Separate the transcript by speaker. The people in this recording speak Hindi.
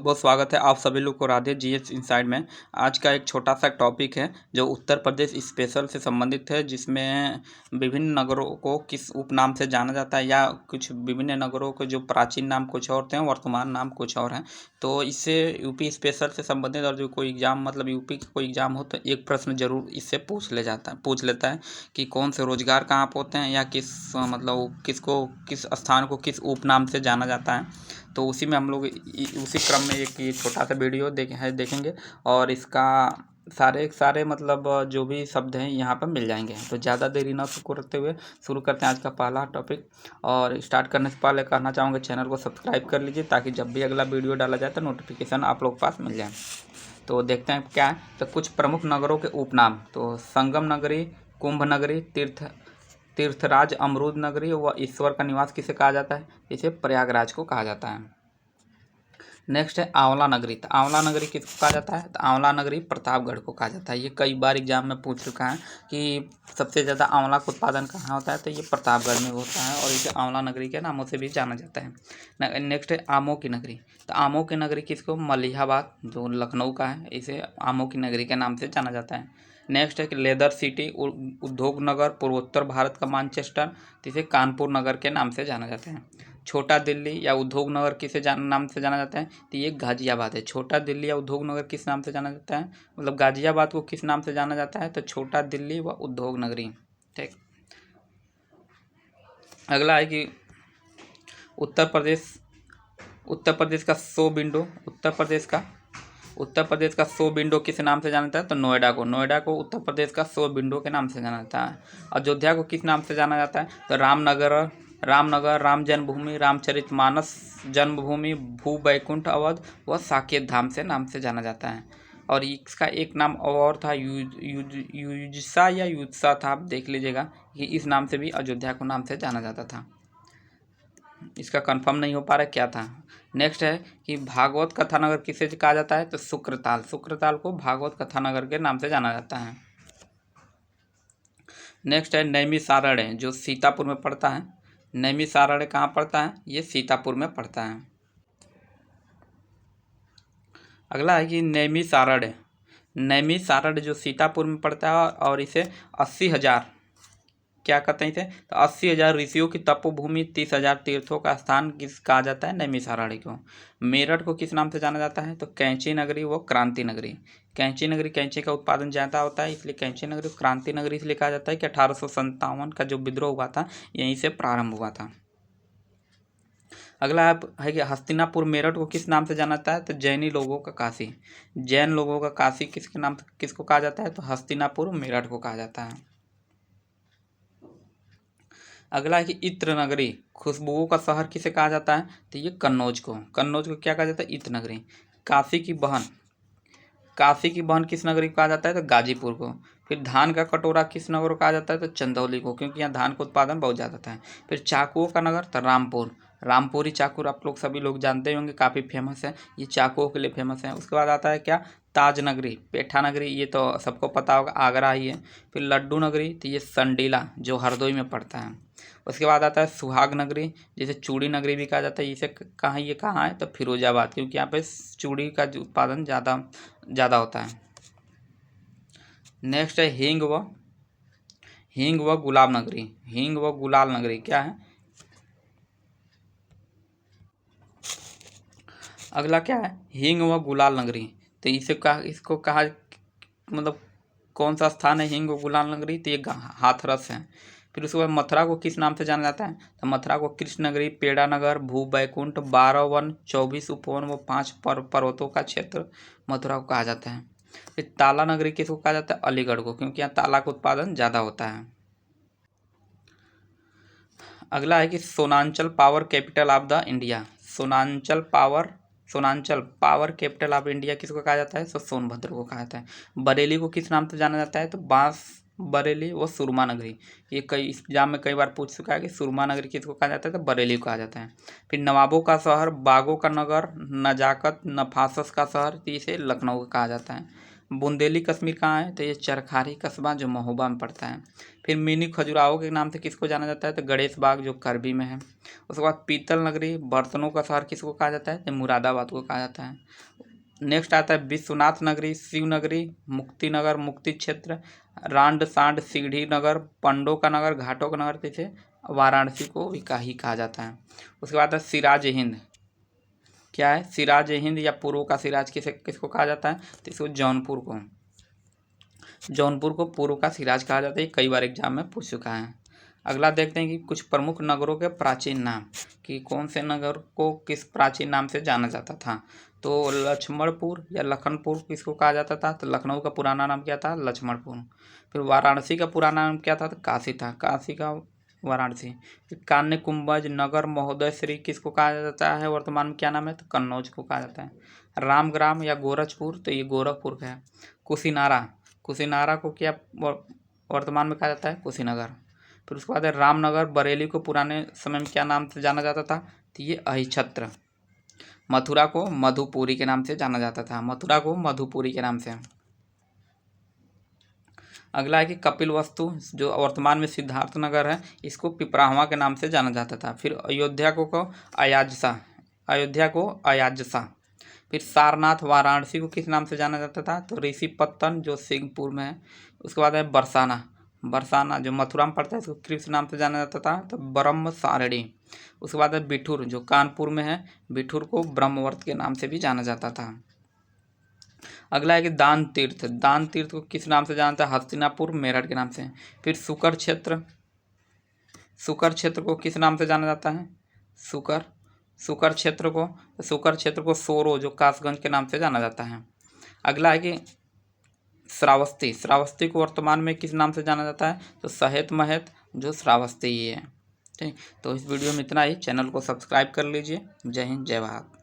Speaker 1: बहुत स्वागत है आप सभी लोग को राधे जीएस इनसाइड में। आज का एक छोटा सा टॉपिक है जो उत्तर प्रदेश स्पेशल से संबंधित है, जिसमें विभिन्न नगरों को किस उपनाम से जाना जाता है या कुछ विभिन्न नगरों के जो प्राचीन नाम कुछ और थे, वर्तमान नाम कुछ और हैं। तो इससे यूपी स्पेशल से संबंधित और जो कोई एग्ज़ाम मतलब यूपी का कोई एग्ज़ाम हो तो एक प्रश्न जरूर इससे पूछ लेता है कि कौन से रोजगार कहाँ पर होते हैं या किस मतलब किस स्थान को किस उपनाम से जाना जाता है। तो उसी में हम लोग उसी क्रम में एक ये छोटा सा वीडियो देखेंगे और इसका सारे मतलब जो भी शब्द हैं यहाँ पर मिल जाएंगे। तो ज़्यादा देरी ना करते हुए शुरू करते हैं आज का पहला टॉपिक। और स्टार्ट करने से पहले कहना चाहूँगा चैनल को सब्सक्राइब कर लीजिए ताकि जब भी अगला वीडियो डाला जाए तो नोटिफिकेशन आप लोग के पास मिल जाए। तो देखते हैं क्या है। तो कुछ प्रमुख नगरों के उपनाम, तो संगम नगरी, कुंभ नगरी, तीर्थराज, अमरूद नगरी व ईश्वर का निवास किसे कहा जाता है? इसे प्रयागराज को कहा जाता है। नेक्स्ट है आंवला नगरी। तो आंवला नगरी किसको कहा जाता है? तो आंवला नगरी प्रतापगढ़ को कहा जाता है। ये कई बार एग्जाम में पूछ चुका है कि सबसे ज़्यादा आंवला का उत्पादन कहाँ होता है, तो ये प्रतापगढ़ में होता है और इसे आंवला नगरी के नामों से भी जाना जाता है। नेक्स्ट है आमों की नगरी। तो आमों की नगरी किसको? मलिहाबाद जो लखनऊ का है, इसे आमों की नगरी के नाम से जाना जाता है। नेक्स्ट है कि लेदर सिटी, उद्योग नगर, पूर्वोत्तर भारत का मैनचेस्टर, जिसे कानपुर नगर के नाम से जाना जाता है। छोटा दिल्ली या उद्योग नगर नाम से जाना जाता है? तो ये गाजियाबाद है। छोटा दिल्ली या उद्योग नगर किस नाम से जाना जाता है, मतलब गाजियाबाद को किस नाम से जाना जाता है? तो छोटा दिल्ली व उद्योग नगरी। ठीक। अगला है कि उत्तर प्रदेश का सो विंडो, उत्तर प्रदेश का सो विंडो किस नाम से जाना जाता है? तो नोएडा को उत्तर प्रदेश का सो विंडो के नाम से जाना जाता है। अयोध्या को किस नाम से जाना जाता है? तो रामनगर, राम जन्मभूमि, रामचरितमानस जन्मभूमि, भू बैकुंठ अवध व साकेत धाम से नाम से जाना जाता है। और इसका एक नाम और था, युजसा था, आप देख लीजिएगा कि इस नाम से भी अयोध्या को नाम से जाना जाता था। इसका कंफर्म नहीं हो पा रहा क्या था। नेक्स्ट है कि भागवत कथानगर किसे कहा जाता है? तो शुक्रताल को भागवत कथानगर के नाम से जाना जाता है। नेक्स्ट है नैमिषारण्य, जो सीतापुर में पड़ता है। नैमिषारण्य कहाँ पड़ता है? ये सीतापुर में पड़ता है। अगला है कि नैमिषारण्य जो सीतापुर में पड़ता है और इसे 80,000 क्या कहते हैं इसे? तो 80,000 ऋषियों की तपोभूमि, 30,000 तीर्थों का स्थान किस कहा जाता है? नैमिषारण्य को। मेरठ को किस नाम से जाना जाता है? तो कैंची नगरी व क्रांति नगरी। कैंची का उत्पादन ज़्यादा होता है इसलिए कैंची नगरी। क्रांति नगरी इसलिए कहा जाता है कि 1857 का जो विद्रोह हुआ था यहीं से प्रारंभ हुआ था। अगला है कि हस्तिनापुर मेरठ को किस नाम से जाना जाता है? तो जैन लोगों का काशी किसको कहा जाता है? तो हस्तिनापुर मेरठ को कहा जाता है। अगला है कि इत्र नगरी, खुशबुओं का शहर किसे कहा जाता है? तो ये कन्नौज को क्या कहा जाता है? इत्र नगरी। काशी की बहन किस नगरी को कहा जाता है? तो गाजीपुर को। फिर धान का कटोरा किस नगर को कहा जाता है? तो चंदौली को, क्योंकि यहाँ धान का उत्पादन बहुत ज़्यादा था। फिर चाकुओं का नगर, तो रामपुरी चाकू आप लोग सभी लोग जानते होंगे, काफ़ी फेमस है, ये चाकुओं के लिए फेमस है। उसके बाद आता है क्या? ताज नगरी, पेठा नगरी, ये तो सबको पता होगा, आगरा ही है। फिर लड्डू नगरी, तो ये संडीला जो हरदोई में पड़ता है। उसके बाद आता है सुहाग नगरी, जिसे चूड़ी नगरी भी कहा जाता है। ये कहाँ है? तो फिरोजाबाद, क्योंकि यहाँ पे चूड़ी का उत्पादन ज़्यादा होता है। नेक्स्ट है हींग व गुलाल नगरी क्या है? अगला क्या है? हींग व गुलाल नगरी। तो इसको कहा मतलब कौन सा स्थान है हींग व गुलाल नगरी? तो ये हाथरस है। फिर उसके बाद मथुरा को किस नाम से जाना जाता है? तो मथुरा को कृष्ण नगरी, पेड़ा नगर, भू बैकुंठ, 12 वन, 24 उपवन व 5 पर्वतों का क्षेत्र मथुरा को कहा जाता है। फिर ताला नगरी किसको कहा जाता है? अलीगढ़ को, क्योंकि यहाँ ताला का उत्पादन ज़्यादा होता है। अगला है कि Sonanchal power capital of the India. Sonanchal power capital of India किसको कहा जाता है? तो सोनभद्र को कहा जाता है। बरेली को किस नाम से जाना जाता है? तो बांस बरेली व सुरमा नगरी। ये इस एग्जाम में कई बार पूछ चुका है कि सुरमा नगरी किसको कहा जाता है? तो बरेली को कहा जाता है। फिर नवाबों का शहर, बागों का नगर, नजाकत नफासस का शहर, तो इसे लखनऊ को कहा जाता है। बुंदेली कश्मीर कहाँ है? तो ये चरखारी कस्बा जो महोबा में पड़ता है। फिर मिनी खजुराहो के नाम से किसको जाना जाता है? तो गणेश बाग जो करबी में है। उसके बाद पीतल नगरी, बर्तनों का शहर किसको कहा जाता है? तो मुरादाबाद को कहा जाता है। नेक्स्ट आता है विश्वनाथ नगरी, शिव नगरी, मुक्ति नगर, मुक्ति क्षेत्र, रांड सांड, सीढ़ी नगर, पंडों का नगर, घाटों का नगर, जैसे वाराणसी को भी कहा जाता है। उसके बाद है सिराज हिंद। क्या है? सिराज हिंद या पूर्व का सिराज किसको कहा जाता है? तो इसको जौनपुर को पूर्व का सिराज कहा जाता है। कई बार एग्जाम में पूछ चुका है। अगला देखते हैं कि कुछ प्रमुख नगरों के प्राचीन नाम, कि कौन से नगर को किस प्राचीन नाम से जाना जाता था। तो लक्ष्मणपुर या लखनपुर किसको कहा जाता था? तो लखनऊ का पुराना नाम क्या था? लक्ष्मणपुर। फिर वाराणसी का पुराना नाम क्या था? तो काशी था, काशी का वाराणसी। फिर कान्य कुंभज नगर महोदय श्री किसको कहा जाता है? वर्तमान में क्या नाम है? तो कन्नौज को कहा जाता है। रामग्राम या गोरखपुर, तो ये गोरखपुर का है। कुशीनारा को क्या वर्तमान में कहा जाता है? कुशीनगर। फिर उसके बाद है रामनगर, बरेली को पुराने समय में क्या नाम से जाना जाता था? तो ये अहिछत्र। मथुरा को मधुपुरी के नाम से जाना जाता था, मथुरा को मधुपुरी के नाम से। अगला है कि कपिलवस्तु जो वर्तमान में सिद्धार्थ नगर है, इसको पिपराहवा के नाम से जाना जाता था। फिर अयोध्या को अयाजसा। फिर सारनाथ वाराणसी को किस नाम से जाना जाता था? तो ऋषिपत्तन जो सिंहपुर में है। उसके बाद है बरसाना जो मथुरा में पड़ता है, इसको किस नाम से जाना जाता था? तो ब्रह्म सारणी। उसके बाद है बिठूर जो कानपुर में है, बिठूर को ब्रह्मवर्त के नाम से भी जाना जाता था। अगला है कि दान तीर्थ को किस नाम से जाना जाता है? हस्तिनापुर मेरठ के नाम से। फिर सुकर क्षेत्र को किस नाम से जाना जाता है? सुकर क्षेत्र को सोरो जो कासगंज के नाम से जाना जाता है। अगला है कि श्रावस्ती को वर्तमान में किस नाम से जाना जाता है? तो सहेत महत जो श्रावस्ती ही है। ठीक, तो इस वीडियो में इतना ही। चैनल को सब्सक्राइब कर लीजिए। जय हिंद, जय भारत।